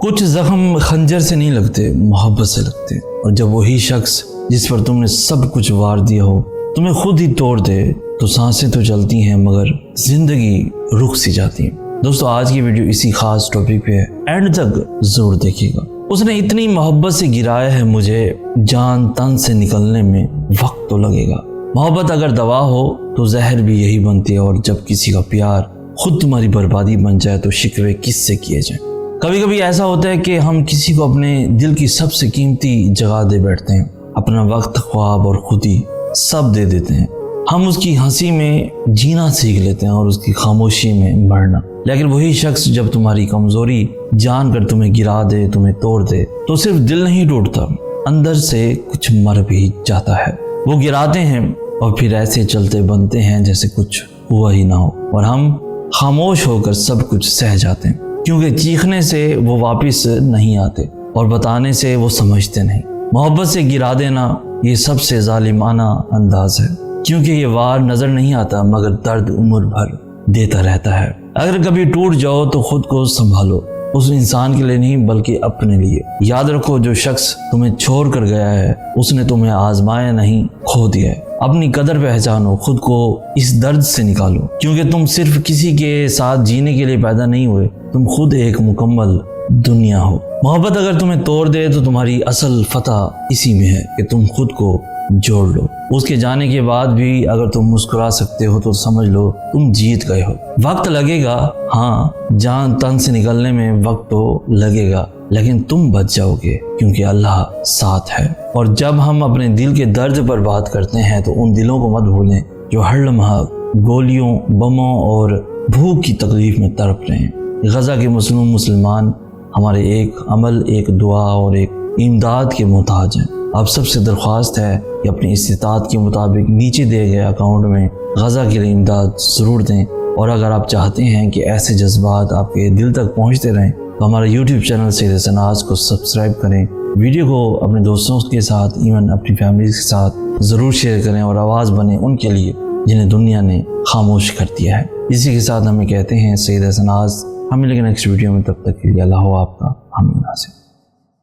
کچھ زخم خنجر سے نہیں لگتے، محبت سے لگتے، اور جب وہی شخص جس پر تم نے سب کچھ وار دیا ہو تمہیں خود ہی توڑ دے تو سانسیں تو چلتی ہیں مگر زندگی رک سی جاتی ہے۔ دوستو آج کی ویڈیو اسی خاص ٹاپک پہ ہے، اینڈ تک ضرور دیکھیے گا۔ اس نے اتنی محبت سے گرایا ہے مجھے، جان تن سے نکلنے میں وقت تو لگے گا۔ محبت اگر دوا ہو تو زہر بھی یہی بنتی ہے، اور جب کسی کا پیار خود تمہاری بربادی بن جائے تو شکوے کس سے کیے جائیں۔ کبھی کبھی ایسا ہوتا ہے کہ ہم کسی کو اپنے دل کی سب سے قیمتی جگہ دے بیٹھتے ہیں، اپنا وقت، خواب اور خودی سب دے دیتے ہیں۔ ہم اس کی ہنسی میں جینا سیکھ لیتے ہیں اور اس کی خاموشی میں مرنا، لیکن وہی شخص جب تمہاری کمزوری جان کر تمہیں گرا دے، تمہیں توڑ دے، تو صرف دل نہیں ٹوٹتا، اندر سے کچھ مر بھی جاتا ہے۔ وہ گراتے ہیں اور پھر ایسے چلتے بنتے ہیں جیسے کچھ ہوا ہی نہ ہو، اور ہم خاموش ہو کر سب کچھ سہ جاتے ہیں، کیونکہ چیخنے سے وہ واپس نہیں آتے اور بتانے سے وہ سمجھتے نہیں۔ محبت سے گرا دینا یہ سب سے ظالمانہ انداز ہے، کیونکہ یہ وار نظر نہیں آتا مگر درد عمر بھر دیتا رہتا ہے۔ اگر کبھی ٹوٹ جاؤ تو خود کو سنبھالو، اس انسان کے لیے نہیں بلکہ اپنے لیے۔ یاد رکھو جو شخص تمہیں چھوڑ کر گیا ہے اس نے تمہیں آزمایا نہیں، کھو دیا ہے۔ اپنی قدر پہچانو، خود کو اس درد سے نکالو، کیونکہ تم صرف کسی کے ساتھ جینے کے لیے پیدا نہیں ہوئے، تم خود ایک مکمل دنیا ہو۔ محبت اگر تمہیں توڑ دے تو تمہاری اصل فتح اسی میں ہے کہ تم خود کو جوڑ لو۔ اس کے جانے کے بعد بھی اگر تم مسکرا سکتے ہو تو سمجھ لو تم جیت گئے ہو۔ وقت لگے گا، ہاں، جان تن سے نکلنے میں وقت تو لگے گا، لیکن تم بچ جاؤ گے کیونکہ اللہ ساتھ ہے۔ اور جب ہم اپنے دل کے درد پر بات کرتے ہیں تو ان دلوں کو مت بھولیں جو ہر لمحہ گولیوں، بموں اور بھوک کی تکلیف میں تڑپ رہے ہیں۔ غزہ کے مظلوم مسلمان ہمارے ایک عمل، ایک دعا اور ایک امداد کے محتاج ہیں۔ آپ سب سے درخواست ہے کہ اپنی استطاعت کے مطابق نیچے دیے گئے اکاؤنٹ میں غزہ کے لیے امداد ضرور دیں، اور اگر آپ چاہتے ہیں کہ ایسے جذبات آپ کے دل تک پہنچتے رہیں تو ہمارا یوٹیوب چینل سید حسن ناز کو سبسکرائب کریں، ویڈیو کو اپنے دوستوں کے ساتھ، ایون اپنی فیملی کے ساتھ ضرور شیئر کریں، اور آواز بنیں ان کے لیے جنہیں دنیا نے خاموش کر دیا ہے۔ اسی کے ساتھ ہمیں کہتے ہیں سید حسن ناز، ہم ملیں گے نیکسٹ ویڈیو میں، تب تک کے لیے اللہ ہو آپ کا۔